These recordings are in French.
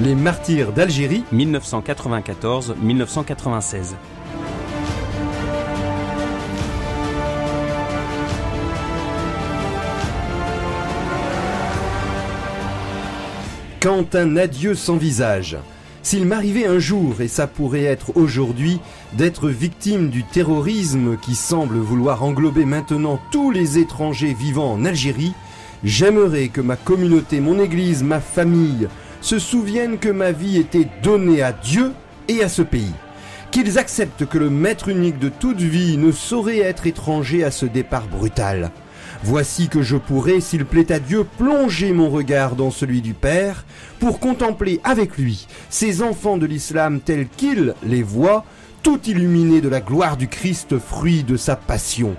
Les martyrs d'Algérie, 1994-1996. Quand un adieu s'envisage. S'il m'arrivait un jour, et ça pourrait être aujourd'hui, d'être victime du terrorisme qui semble vouloir englober maintenant tous les étrangers vivant en Algérie, j'aimerais que ma communauté, mon église, ma famille se souviennent que ma vie était donnée à Dieu et à ce pays. Qu'ils acceptent que le maître unique de toute vie ne saurait être étranger à ce départ brutal. Voici que je pourrais, s'il plaît à Dieu, plonger mon regard dans celui du Père pour contempler avec lui ces enfants de l'islam tels qu'il les voit, tout illuminés de la gloire du Christ, fruit de sa passion.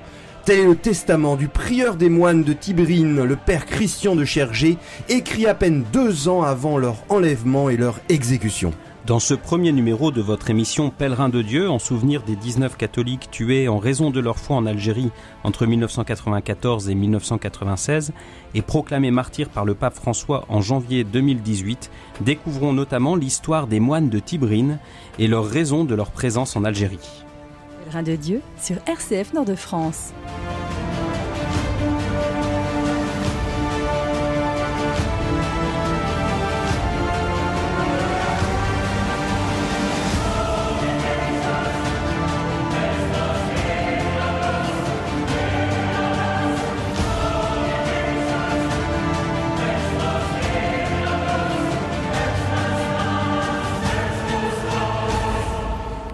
Tel est le testament du prieur des moines de Tibrine, le père Christian de Chergé, écrit à peine 2 ans avant leur enlèvement et leur exécution. Dans ce premier numéro de votre émission Pèlerin de Dieu, en souvenir des 19 catholiques tués en raison de leur foi en Algérie entre 1994 et 1996 et proclamés martyrs par le pape François en janvier 2018, découvrons notamment l'histoire des moines de Tibrine et leurs raisons de leur présence en Algérie. Pèlerin de Dieu sur RCF Nord-de-France.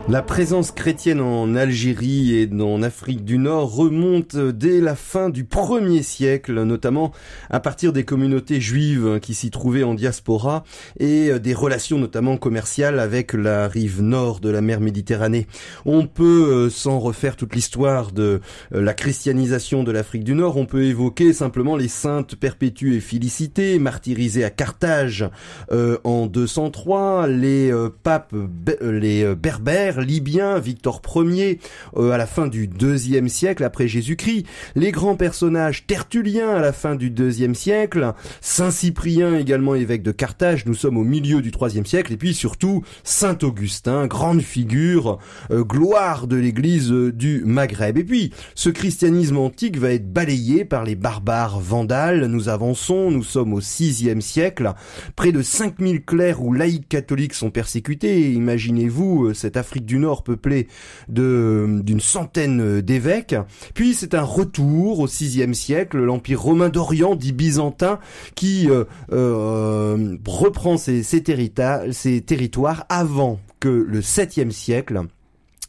La présence chrétienne en Algérie et en Afrique du Nord remonte dès la fin du 1er siècle, notamment à partir des communautés juives qui s'y trouvaient en diaspora et des relations notamment commerciales avec la rive nord de la mer Méditerranée. On peut, sans refaire toute l'histoire de la christianisation de l'Afrique du Nord, on peut évoquer simplement les saintes Perpétue et Félicité, martyrisées à Carthage en 203, les papes, les berbères, libyens, Victor Ier à la fin du IIe siècle après Jésus-Christ, les grands personnages Tertullien à la fin du IIe siècle, Saint Cyprien également évêque de Carthage, nous sommes au milieu du IIIe siècle, et puis surtout Saint Augustin, grande figure, gloire de l'église du Maghreb. Et puis ce christianisme antique va être balayé par les barbares vandales, nous avançons, nous sommes au VIe siècle, près de 5000 clercs ou laïcs catholiques sont persécutés, imaginez-vous cette Afrique du Nord peuplée d'une centaine d'évêques. Puis c'est un retour au VIe siècle, l'Empire romain d'Orient dit byzantin qui reprend ses territoires avant que le 7e siècle,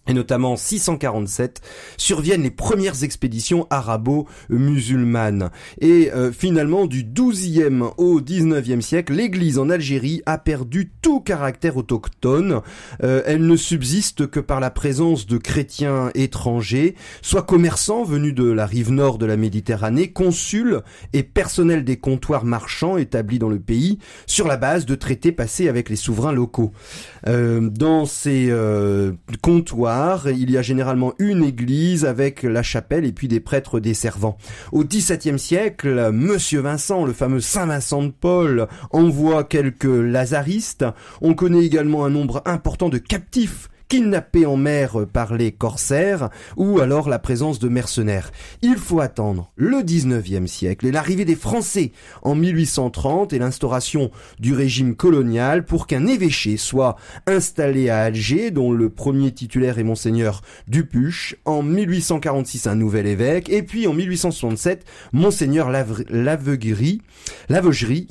et notamment en 647, surviennent les premières expéditions arabo-musulmanes. Et finalement, du 12e au 19e siècle, l'Église en Algérie a perdu tout caractère autochtone. Elle ne subsiste que par la présence de chrétiens étrangers, soit commerçants venus de la rive nord de la Méditerranée, consuls et personnel des comptoirs marchands établis dans le pays, sur la base de traités passés avec les souverains locaux. Dans ces comptoirs, il y a généralement une église avec la chapelle et puis des prêtres desservants. Au XVIIe siècle, Monsieur Vincent, le fameux Saint Vincent de Paul, envoie quelques lazaristes. On connaît également un nombre important de captifs kidnappés en mer par les corsaires, ou alors la présence de mercenaires. Il faut attendre le 19e siècle et l'arrivée des Français en 1830 et l'instauration du régime colonial pour qu'un évêché soit installé à Alger, dont le premier titulaire est Monseigneur Dupuche, en 1846 un nouvel évêque, et puis en 1867 Monseigneur Laveugerie,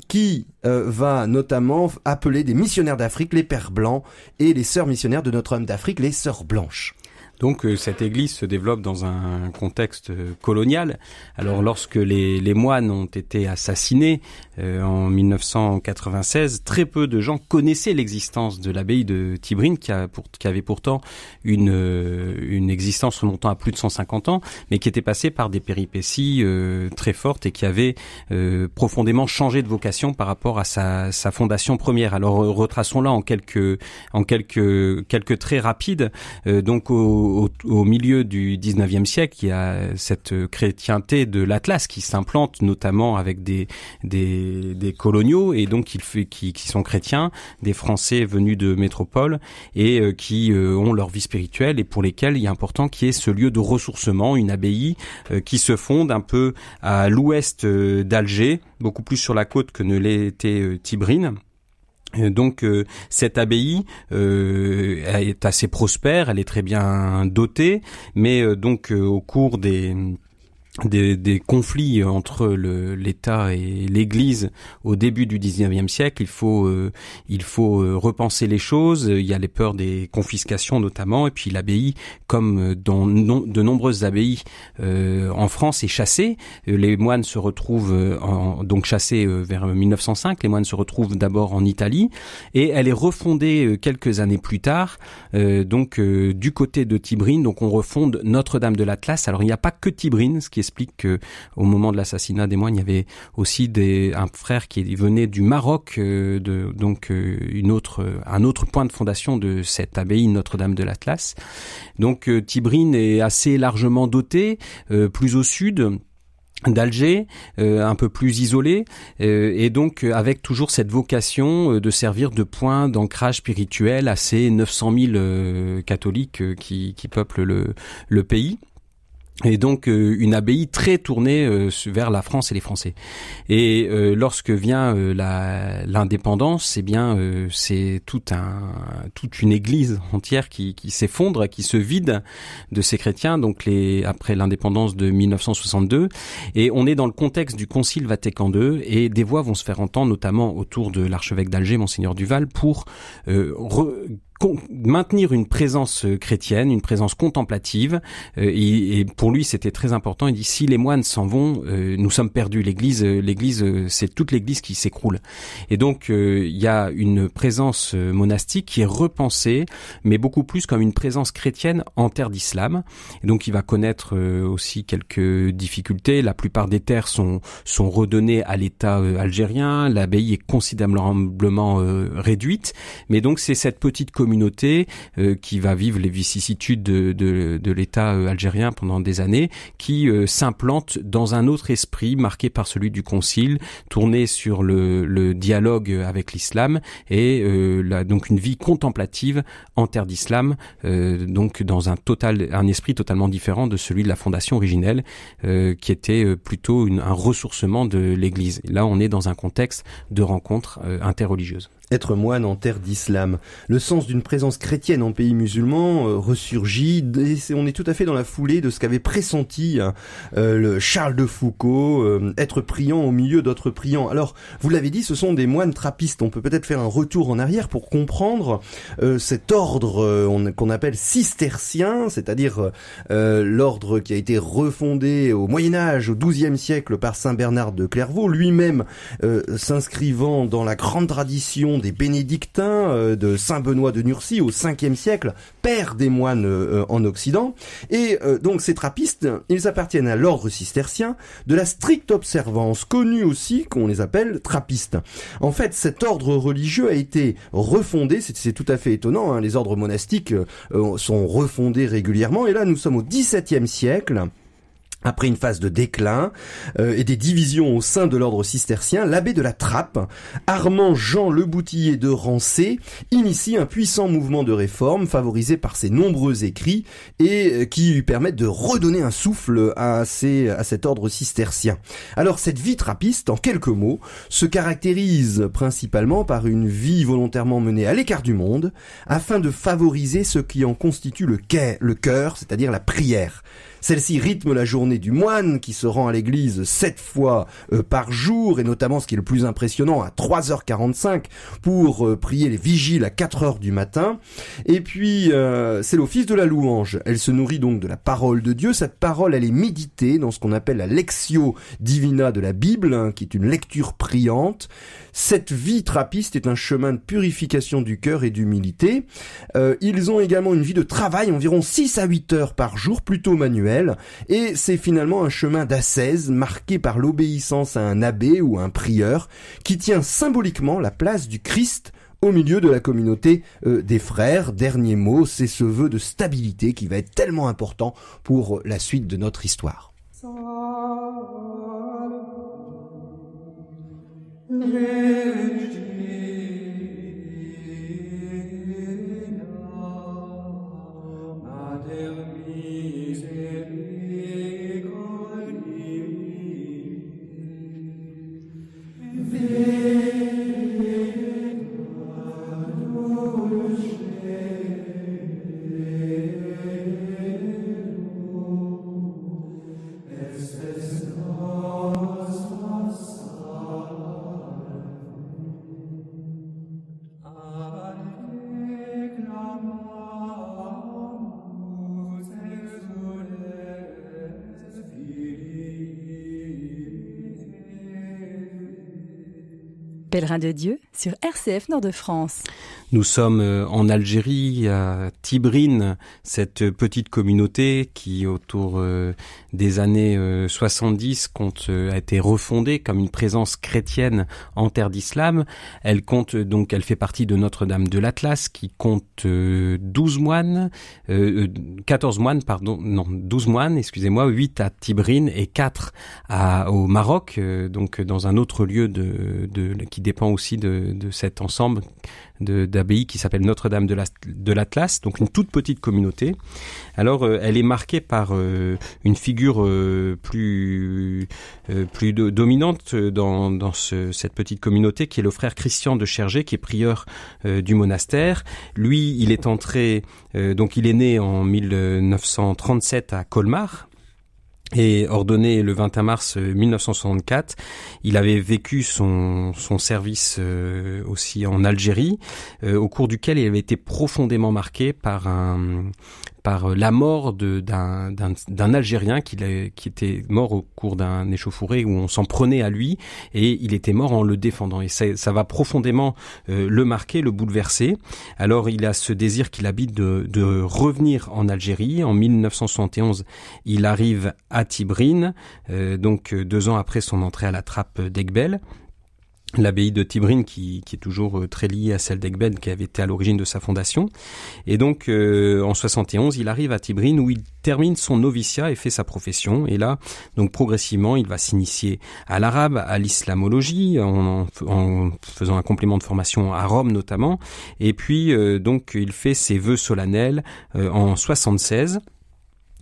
qui va notamment appeler des missionnaires d'Afrique les Pères Blancs et les Sœurs missionnaires de Notre-Dame d'Afrique les Sœurs Blanches. Donc cette église se développe dans un contexte colonial. Alors lorsque les moines ont été assassinés en 1996, très peu de gens connaissaient l'existence de l'abbaye de Tibrine qui avait pourtant une existence remontant à plus de 150 ans, mais qui était passée par des péripéties très fortes et qui avait profondément changé de vocation par rapport à sa fondation première. Alors retraçons-la en quelques traits rapides. Donc au au milieu du 19e siècle, il y a cette chrétienté de l'Atlas qui s'implante notamment avec des coloniaux et donc qui sont chrétiens, des Français venus de métropole et qui ont leur vie spirituelle et pour lesquels il est important qu'il y ait ce lieu de ressourcement, une abbaye qui se fonde un peu à l'ouest d'Alger, beaucoup plus sur la côte que ne l'était Tibrine. Donc cette abbaye est assez prospère, elle est très bien dotée, mais donc au cours des conflits entre l'État et l'Église au début du 19e siècle, il faut repenser les choses. Il y a les peurs des confiscations notamment, et puis l'abbaye, comme dans de nombreuses abbayes en France, est chassée. Les moines se retrouvent donc chassés vers 1905. Les moines se retrouvent d'abord en Italie, et elle est refondée quelques années plus tard, du côté de Tibrine. Donc on refonde Notre-Dame de l'Atlas. Alors il n'y a pas que Tibrine, ce qui explique que au moment de l'assassinat des moines, il y avait aussi un frère qui venait du Maroc, un autre point de fondation de cette abbaye Notre-Dame de l'Atlas. Donc Tibrine est assez largement dotée, plus au sud d'Alger, un peu plus isolé, et donc avec toujours cette vocation de servir de point d'ancrage spirituel à ces 900 000 catholiques qui peuplent le pays. Et donc une abbaye très tournée vers la France et les Français. Et lorsque vient l'indépendance, c'est toute une église entière qui s'effondre, qui se vide de ces chrétiens. Donc après l'indépendance de 1962, et on est dans le contexte du Concile Vatican II, et des voix vont se faire entendre, notamment autour de l'archevêque d'Alger, Monseigneur Duval, pour maintenir une présence chrétienne, une présence contemplative, et pour lui c'était très important. Il dit si les moines s'en vont, nous sommes perdus. L'église, c'est toute l'église qui s'écroule. Et donc il y a une présence monastique qui est repensée, mais beaucoup plus comme une présence chrétienne en terre d'islam. Et donc il va connaître aussi quelques difficultés. La plupart des terres sont redonnées à l'État algérien. L'abbaye est considérablement réduite, mais donc c'est cette petite communauté qui va vivre les vicissitudes de l'État algérien pendant des années, qui s'implante dans un autre esprit marqué par celui du Concile, tourné sur le dialogue avec l'islam et donc une vie contemplative en terre d'islam, donc dans un esprit totalement différent de celui de la fondation originelle, qui était plutôt un ressourcement de l'Église. Là, on est dans un contexte de rencontre interreligieuse. Être moine en terre d'islam. Le sens d'une présence chrétienne en pays musulman ressurgit, et on est tout à fait dans la foulée de ce qu'avait pressenti le Charles de Foucault, être priant au milieu d'autres priants. Alors, vous l'avez dit, ce sont des moines trappistes. On peut peut-être faire un retour en arrière pour comprendre cet ordre qu'on appelle cistercien, c'est-à-dire l'ordre qui a été refondé au Moyen-Âge, au XIIe siècle par saint Bernard de Clairvaux, lui-même s'inscrivant dans la grande tradition des bénédictins de saint Benoît de Nursie au 5e siècle, père des moines en Occident. Et donc ces trappistes, ils appartiennent à l'ordre cistercien de la stricte observance, connu aussi qu'on les appelle trappistes. En fait, cet ordre religieux a été refondé, c'est tout à fait étonnant, hein, les ordres monastiques sont refondés régulièrement, et là nous sommes au XVIIe siècle. Après une phase de déclin et des divisions au sein de l'ordre cistercien, l'abbé de la Trappe, Armand Jean Le Boutillier de Rancé, initie un puissant mouvement de réforme favorisé par ses nombreux écrits et qui lui permettent de redonner un souffle à cet ordre cistercien. Alors cette vie trappiste, en quelques mots, se caractérise principalement par une vie volontairement menée à l'écart du monde, afin de favoriser ce qui en constitue le cœur, c'est-à-dire la prière. Celle-ci rythme la journée du moine qui se rend à l'église 7 fois par jour, et notamment, ce qui est le plus impressionnant, à 3h45 pour prier les vigiles à 4h du matin. Et puis c'est l'office de la louange. Elle se nourrit donc de la parole de Dieu. Cette parole, elle est méditée dans ce qu'on appelle la Lectio Divina de la Bible, hein, qui est une lecture priante. Cette vie trappiste est un chemin de purification du cœur et d'humilité. Ils ont également une vie de travail, environ 6 à 8 heures par jour, plutôt manuelle. Et c'est finalement un chemin d'ascèse marqué par l'obéissance à un abbé ou un prieur qui tient symboliquement la place du Christ au milieu de la communauté des frères. Dernier mot, c'est ce vœu de stabilité qui va être tellement important pour la suite de notre histoire. Pèlerin de Dieu sur RCF Nord-de-France. Nous sommes en Algérie, à Tibrine, cette petite communauté qui, autour des années 70, a été refondée comme une présence chrétienne en terre d'islam. Elle fait partie de Notre-Dame de l'Atlas, qui compte 12 moines, 8 à Tibrine et 4 au Maroc, donc dans un autre lieu qui dépend aussi de cet ensemble d'abbaye qui s'appelle Notre-Dame de l'Atlas, donc une toute petite communauté. Alors, elle est marquée par une figure plus dominante dans cette petite communauté, qui est le frère Christian de Chergé, qui est prieur du monastère. Lui, il est entré, il est né en 1937 à Colmar, et ordonné le 21 mars 1964. Il avait vécu son service aussi en Algérie, au cours duquel il avait été profondément marqué par la mort d'un Algérien qui était mort au cours d'un échauffourée où on s'en prenait à lui, et il était mort en le défendant. Et ça va profondément le marquer, le bouleverser. Alors il a ce désir qu'il habite de revenir en Algérie. En 1971, il arrive à Tibrine, 2 ans après son entrée à la trappe d'Egbel. L'abbaye de Tibrine qui est toujours très liée à celle d'Egbel, qui avait été à l'origine de sa fondation. Et donc en 71, il arrive à Tibrine où il termine son noviciat et fait sa profession. Et là, donc progressivement, il va s'initier à l'arabe, à l'islamologie, en faisant un complément de formation à Rome notamment. Et puis il fait ses vœux solennels en 76.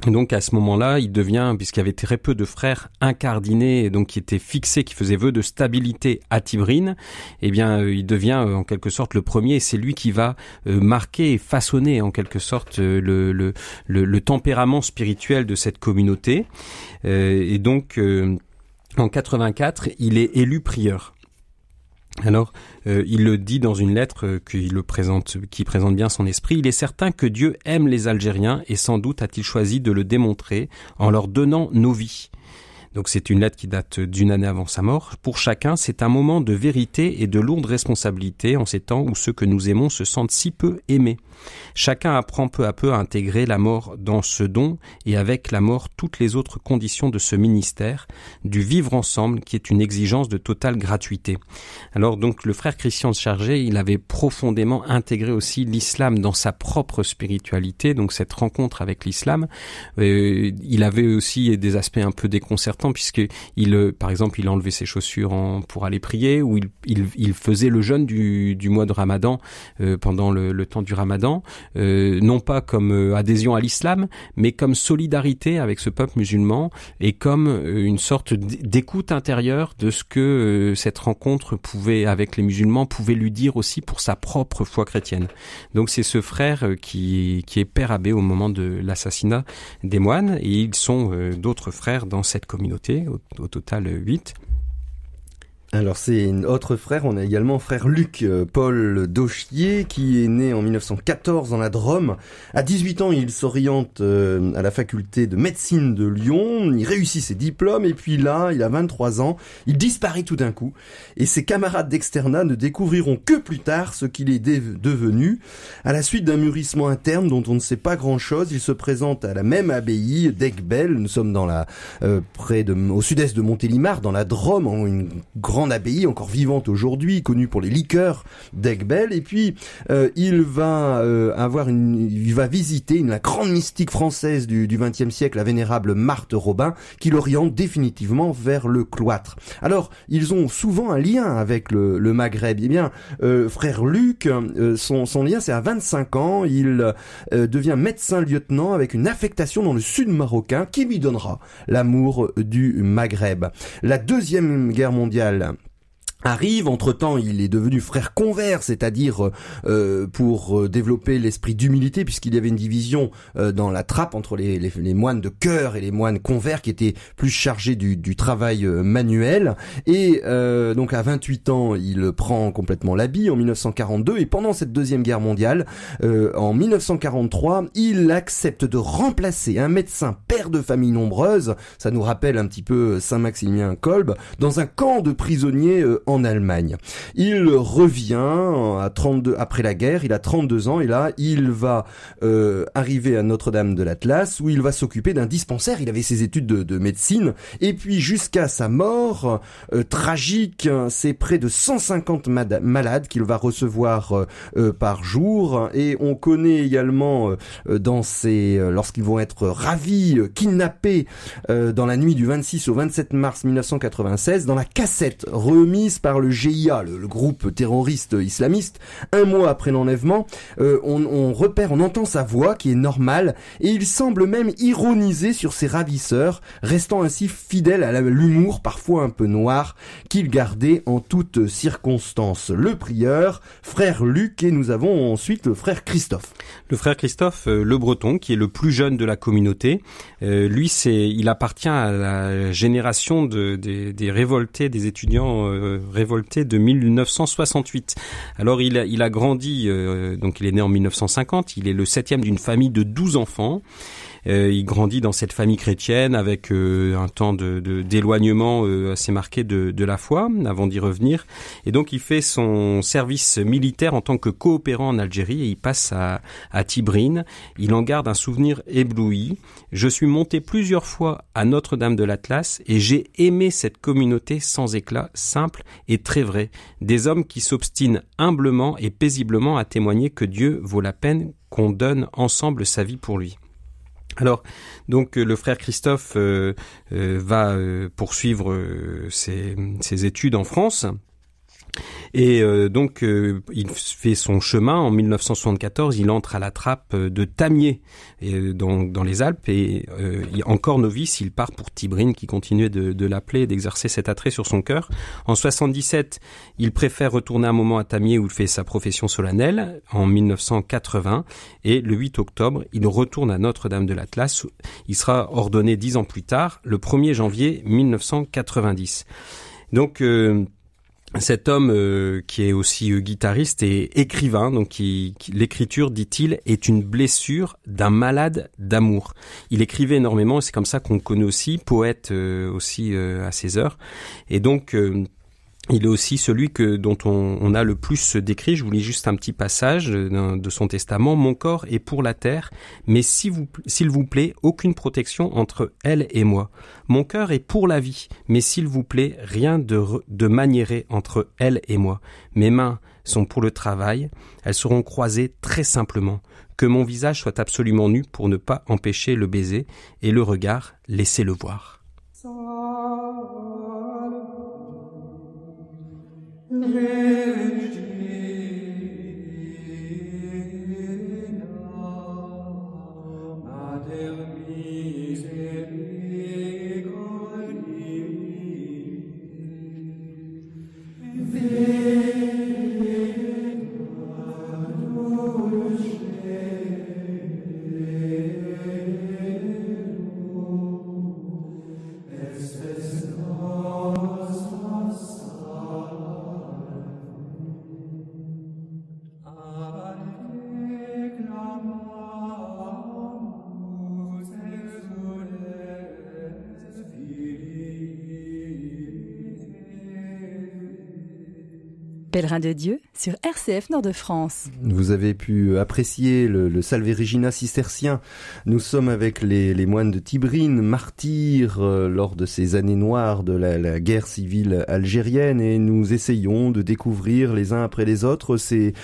Donc à ce moment-là, il devient, puisqu'il y avait très peu de frères incardinés, donc qui étaient fixés, qui faisaient vœu de stabilité à Tibrine, il devient en quelque sorte le premier, et c'est lui qui va marquer et façonner en quelque sorte le tempérament spirituel de cette communauté. En 84, il est élu prieur. Alors, il le dit dans une lettre qui présente bien son esprit. Il est certain que Dieu aime les Algériens et sans doute a-t-il choisi de le démontrer en leur donnant nos vies. Donc c'est une lettre qui date d'1 année avant sa mort. Pour chacun, c'est un moment de vérité et de lourde responsabilité en ces temps où ceux que nous aimons se sentent si peu aimés. Chacun apprend peu à peu à intégrer la mort dans ce don et avec la mort toutes les autres conditions de ce ministère, du vivre ensemble qui est une exigence de totale gratuité. Alors donc le frère Christian de Chergé, il avait profondément intégré aussi l'islam dans sa propre spiritualité, donc cette rencontre avec l'islam. Il avait aussi des aspects un peu déconcertants puisque par exemple, il enlevait ses chaussures pour aller prier, ou il faisait le jeûne du mois de Ramadan pendant le temps du Ramadan, non pas comme adhésion à l'islam, mais comme solidarité avec ce peuple musulman et comme une sorte d'écoute intérieure de ce que cette rencontre avec les musulmans pouvait lui dire aussi pour sa propre foi chrétienne. Donc c'est ce frère qui est père abbé au moment de l'assassinat des moines, et ils sont d'autres frères dans cette communauté, au total 8. Alors c'est un autre frère, on a également frère Luc Paul Dauchier qui est né en 1914 dans la Drôme. À 18 ans, il s'oriente à la faculté de médecine de Lyon, il réussit ses diplômes et puis là, il a 23 ans, il disparaît tout d'un coup et ses camarades d'externat ne découvriront que plus tard ce qu'il est devenu. À la suite d'un mûrissement interne dont on ne sait pas grand-chose, il se présente à la même abbaye d'Egbel. Nous sommes au sud-est de Montélimar, dans la Drôme, une grande grande abbaye encore vivante aujourd'hui, connue pour les liqueurs d'Aiguebelle. Et puis il va visiter la grande mystique française du XXe siècle, la vénérable Marthe Robin, qui l'oriente définitivement vers le cloître. Alors ils ont souvent un lien avec le Maghreb. Eh bien, frère Luc, son lien c'est à 25 ans, il devient médecin lieutenant avec une affectation dans le sud marocain qui lui donnera l'amour du Maghreb. La Deuxième Guerre mondiale arrive. Entre-temps, il est devenu frère convers, c'est-à-dire pour développer l'esprit d'humilité, puisqu'il y avait une division dans la trappe entre les moines de cœur et les moines convers qui étaient plus chargés du travail manuel. Et donc à 28 ans, il prend complètement l'habit en 1942, et pendant cette Deuxième Guerre mondiale, en 1943, il accepte de remplacer un médecin père de famille nombreuse, ça nous rappelle un petit peu Saint-Maximilien Kolb, dans un camp de prisonniers en Allemagne. Il revient après la guerre, il a 32 ans et là il va arriver à Notre-Dame de l'Atlas où il va s'occuper d'un dispensaire. Il avait ses études de médecine et puis jusqu'à sa mort tragique, c'est près de 150 malades qu'il va recevoir par jour, et on connaît également lorsqu'ils vont être ravis, kidnappés dans la nuit du 26 au 27 mars 1996, dans la cassette remise par le GIA, le groupe terroriste islamiste, un mois après l'enlèvement, on entend sa voix qui est normale, et il semble même ironiser sur ses ravisseurs, restant ainsi fidèle à l'humour parfois un peu noir qu'il gardait en toutes circonstances. Le prieur, frère Luc, et nous avons ensuite le frère Christophe. Le frère Christophe, le Breton, qui est le plus jeune de la communauté, lui, il appartient à la génération des révoltés, des étudiants révolté de 1968. Alors il a grandi, donc il est né en 1950, il est le 7e d'une famille de 12 enfants. Il grandit dans cette famille chrétienne avec un temps d'éloignement assez marqué de la foi, avant d'y revenir. Et donc il fait son service militaire en tant que coopérant en Algérie et il passe à Tibrine. Il en garde un souvenir ébloui. Je suis monté plusieurs fois à Notre-Dame de l'Atlas et j'ai aimé cette communauté sans éclat, simple et très vraie. Des hommes qui s'obstinent humblement et paisiblement à témoigner que Dieu vaut la peine qu'on donne ensemble sa vie pour lui. Alors, donc le frère Christophe va poursuivre ses études en France. Et donc il fait son chemin. En 1974, il entre à la trappe de Tamier dans les Alpes et encore novice, il part pour Tibrine qui continuait de l'appeler et d'exercer cet attrait sur son cœur. En 77, il préfère retourner un moment à Tamier où il fait sa profession solennelle en 1980 et le 8 octobre, il retourne à Notre-Dame de l'Atlas. Il sera ordonné 10 ans plus tard, le 1er janvier 1990. Donc cet homme qui est aussi guitariste et écrivain, donc l'écriture, dit-il, est une blessure d'un malade d'amour. Il écrivait énormément et c'est comme ça qu'on le connaît aussi, poète aussi à ses heures. Et donc il est aussi celui dont on a le plus décrit. Je vous lis juste un petit passage de son testament. « Mon corps est pour la terre, mais s'il vous plaît, aucune protection entre elle et moi. Mon cœur est pour la vie, mais s'il vous plaît, rien de maniéré entre elle et moi. Mes mains sont pour le travail, elles seront croisées très simplement. Que mon visage soit absolument nu pour ne pas empêcher le baiser, et le regard, laissez-le voir. » Pèlerin de Dieu sur RCF Nord-de-France. Vous avez pu apprécier le Salve Regina cistercien. Nous sommes avec les moines de Tibrine, martyrs lors de ces années noires de la guerre civile algérienne, et nous essayons de découvrir les uns après les autres ces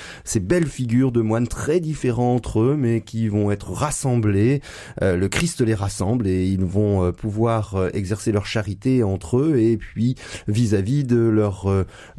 belles figures de moines très différents entre eux, mais qui vont être rassemblés. Le Christ les rassemble et ils vont pouvoir exercer leur charité entre eux et puis vis-à-vis de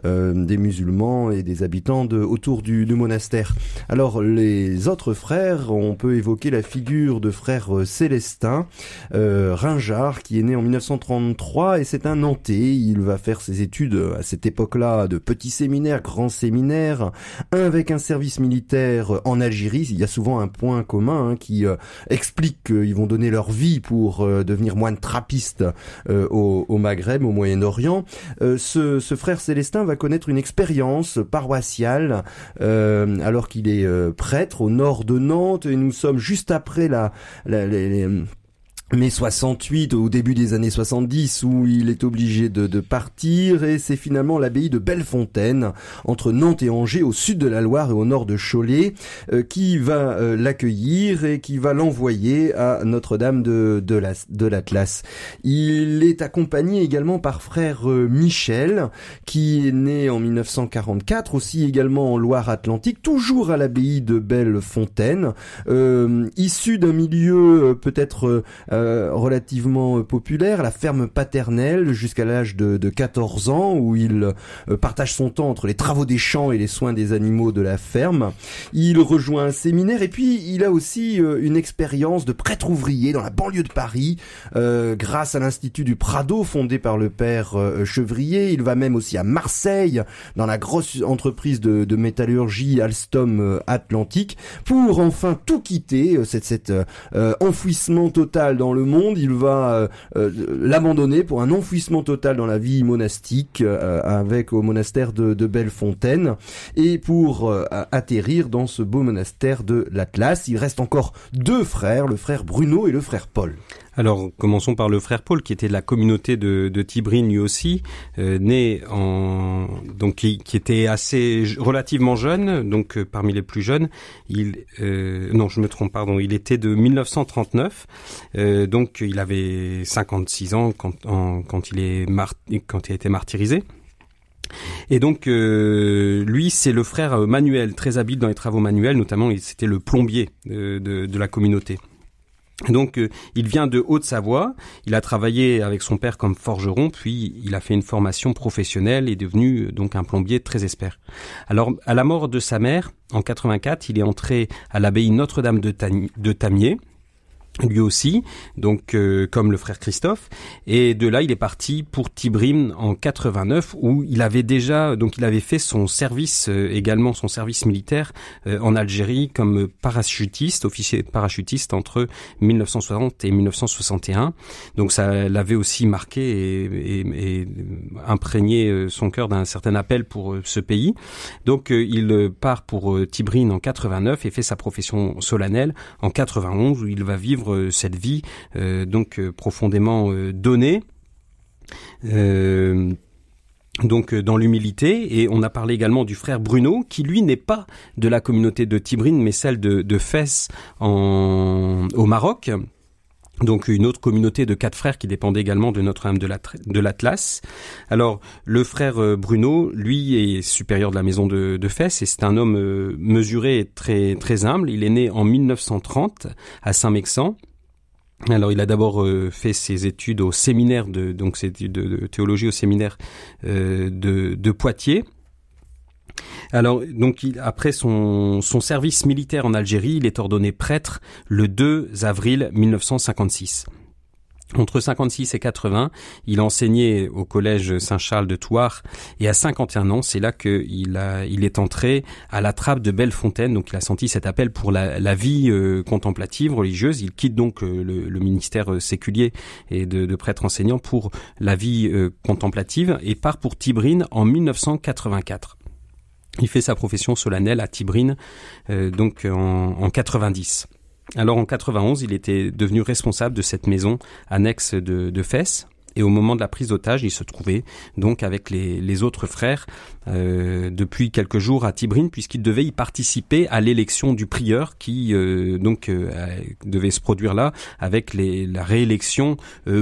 des musulmans et des habitants autour du monastère. Alors les autres frères, on peut évoquer la figure de frère Célestin Ringard, qui est né en 1933 et c'est un Nantais. Il va faire ses études à cette époque-là de petits séminaires, grands séminaires, avec un service militaire en Algérie. Il y a souvent un point commun qui explique qu'ils vont donner leur vie pour devenir moines trappistes au Maghreb, au Moyen-Orient. Ce frère Célestin va connaître une expérience paroissiale alors qu'il est prêtre au nord de Nantes, et nous sommes juste après mai 68, au début des années 70, où il est obligé de partir, et c'est finalement l'abbaye de Bellefontaine, entre Nantes et Angers, au sud de la Loire et au nord de Cholet, qui va l'accueillir et qui va l'envoyer à Notre-Dame de l'Atlas. Il est accompagné également par frère Michel, qui est né en 1944, aussi également en Loire-Atlantique, toujours à l'abbaye de Bellefontaine, issu d'un milieu peut-être relativement populaire, la ferme paternelle, jusqu'à l'âge de 14 ans, où il partage son temps entre les travaux des champs et les soins des animaux de la ferme. Il rejoint un séminaire et puis il a aussi une expérience de prêtre ouvrier dans la banlieue de Paris, grâce à l'Institut du Prado fondé par le père Chevrier. Il va même aussi à Marseille, dans la grosse entreprise de métallurgie Alstom Atlantique, pour enfin tout quitter, cet enfouissement total dans le monde. Il va l'abandonner pour un enfouissement total dans la vie monastique avec au monastère de Bellefontaine, et pour atterrir dans ce beau monastère de l'Atlas. Il reste encore deux frères, le frère Bruno et le frère Paul. Alors, commençons par le frère Paul, qui était de la communauté de Tibrine lui aussi, né qui était relativement jeune, donc parmi les plus jeunes. Non, je me trompe, pardon. Il était de 1939, donc il avait 56 ans quand il a été martyrisé. Et donc lui, c'est le frère Manuel, très habile dans les travaux manuels, notamment c'était le plombier de la communauté. Donc il vient de Haute-Savoie, il a travaillé avec son père comme forgeron, puis il a fait une formation professionnelle et est devenu donc un plombier très expert. Alors à la mort de sa mère, en 84, il est entré à l'abbaye Notre-Dame de Tamier, lui aussi, donc comme le frère Christophe, et de là il est parti pour Tibrine en 89, où il avait fait son service également son service militaire en Algérie comme parachutiste, officier parachutiste entre 1960 et 1961. Donc ça l'avait aussi marqué et imprégné son cœur d'un certain appel pour ce pays. Donc il part pour Tibrine en 89 et fait sa profession solennelle en 91, où il va vivre cette vie profondément donnée, donc dans l'humilité. Et on a parlé également du frère Bruno, qui lui n'est pas de la communauté de Tibrine, mais celle de Fès au Maroc. Donc une autre communauté de 4 frères qui dépendait également de Notre-Dame de l'Atlas. Alors le frère Bruno, lui, est supérieur de la maison de Fès, et c'est un homme mesuré et très très humble. Il est né en 1930 à Saint-Mexan. Alors il a d'abord fait ses études au séminaire ses études de théologie au séminaire de Poitiers. Alors donc après son service militaire en Algérie, il est ordonné prêtre le 2 avril 1956. Entre 56 et 80, il a enseigné au collège Saint-Charles de Thouars, et à 51 ans, c'est là qu'il est entré à la trappe de Bellefontaine. Donc il a senti cet appel pour la vie contemplative, religieuse. Il quitte donc le ministère séculier et de prêtre enseignant pour la vie contemplative, et part pour Tibrine en 1984. Il fait sa profession solennelle à Tibrine en 90. Alors en 91, il était devenu responsable de cette maison annexe de Fès. Et au moment de la prise d'otage, il se trouvait donc avec les autres frères depuis quelques jours à Tibrine, puisqu'il devait y participer à l'élection du prieur qui devait se produire là avec la réélection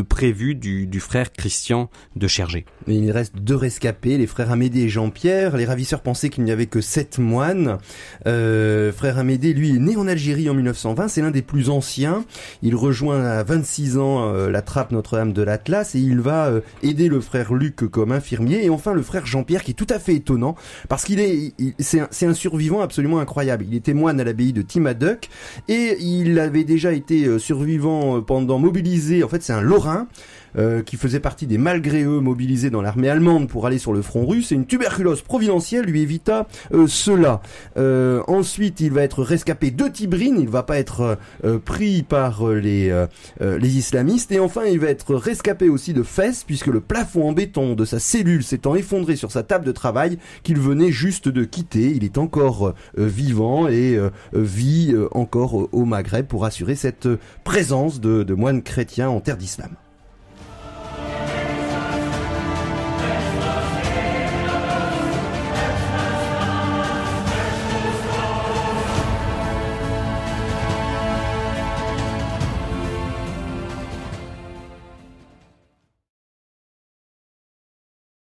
prévue du frère Christian de Chergé. Mais il reste 2 rescapés, les frères Amédée et Jean-Pierre. Les ravisseurs pensaient qu'il n'y avait que 7 moines. Frère Amédée, lui, est né en Algérie en 1920, c'est l'un des plus anciens. Il rejoint à 26 ans la trappe Notre-Dame de l'Atlas et il va aider le frère Luc comme infirmier. Et enfin le frère Jean-Pierre qui est tout à fait étonnant parce c'est un survivant absolument incroyable. Il était moine à l'abbaye de Timaduc et il avait déjà été survivant mobilisé. En fait, c'est un Lorrain qui faisait partie des malgré eux mobilisés dans l'armée allemande pour aller sur le front russe, et une tuberculose providentielle lui évita cela. Ensuite, il va être rescapé de Tibrine, il va pas être pris par les islamistes, et enfin, il va être rescapé aussi de Fès, puisque le plafond en béton de sa cellule s'étant effondré sur sa table de travail qu'il venait juste de quitter. Il est encore vivant et vit encore au Maghreb pour assurer cette présence de moines chrétiens en terre d'islam.